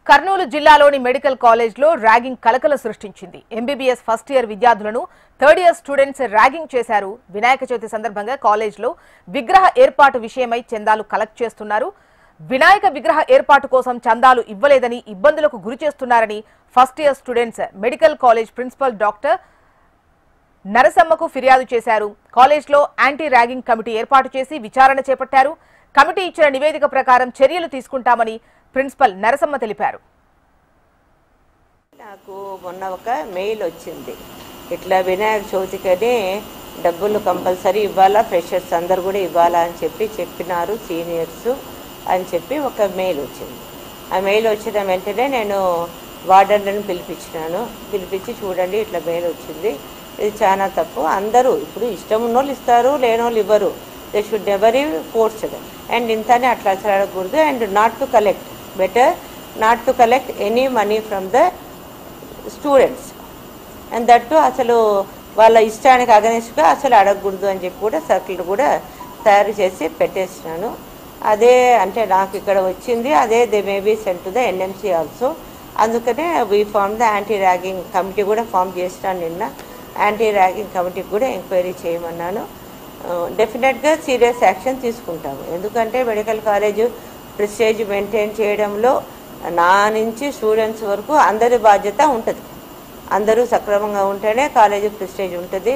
కర్నూలు జిల్లాలోని మెడికల్ కాలేజ్లో ర్యాగింగ్ కలకల సృష్టించింది. ఎంబీబీఎస్ ఫస్ట్ ఇయర్ విద్యార్థులను థర్డ్ ఇయర్ స్టూడెంట్స్ ర్యాగింగ్ చేశారు. వినాయక చవితి సందర్భంగా కాలేజ్లో విగ్రహ ఏర్పాటు విషయమై చందాలు కలెక్ట్ చేస్తున్నారు. వినాయక విగ్రహ ఏర్పాటు కోసం చందాలు ఇవ్వలేదని ఇబ్బందులకు గురి చేస్తున్నారని first year students medical college principal doctor నరసమ్మకు ఫిర్యాదు చేశారు. కాలేజ్లో యాంటీ ర్యాగింగ్ కమిటీ ఏర్పాటు చేసి విచారణ చేపట్టారు. కమిటీ ఇచ్చిన నివేదిక ప్రకారం చర్యలు తీసుకుంటామని ప్రిన్సిపల్ నరసమ్మ తెలిపారు. నాకు మొన్న ఒక మెయిల్ వచ్చింది, ఇట్లా వినాయక చవితికనే డబ్బులు కంపల్సరీ ఇవ్వాలా, ఫ్రెషర్స్ అందరు కూడా ఇవ్వాలా అని చెప్పినారు సీనియర్స్ అని చెప్పి ఒక మెయిల్ వచ్చింది. ఆ మెయిల్ వచ్చిన వెంటనే నేను వార్డెన్లను పిలిపించి చూడండి ఇట్లా మెయిల్ వచ్చింది, ఇది చాలా తప్పు. అందరూ ఇప్పుడు ఇష్టం ఉన్నోళ్ళు ఇస్తారు, లేనోళ్ళు ఇవ్వరు. They should never forced and ఇంతనే అట్లా అడగకూడదు. And not to collect, better not to collect any money from the students, and that too అసలు వాళ్ళ ఇష్టానికి అగనిస్ట్గా అసలు అడగకూడదు అని చెప్పి కూడా సర్కిల్ కూడా తయారు చేసి పెట్టేసినాను. అదే అంటే నాకు ఇక్కడ వచ్చింది అదే, they may be sent to the NMC also. అందుకనే we form the anti ragging committee కూడా ఫామ్ చేసినాను నిన్న. యాంటీ ర్యాగింగ్ కమిటీకి కూడా ఎంక్వైరీ చేయమన్నాను. డెఫినెట్గా సీరియస్ యాక్షన్ తీసుకుంటాము. ఎందుకంటే మెడికల్ కాలేజ్ ప్రెస్టేజ్ మెయింటైన్ చేయడంలో నా నుంచి స్టూడెంట్స్ వరకు అందరి బాధ్యత ఉంటుంది. అందరూ సక్రమంగా ఉంటేనే కాలేజీ ప్రెస్టేజ్ ఉంటుంది.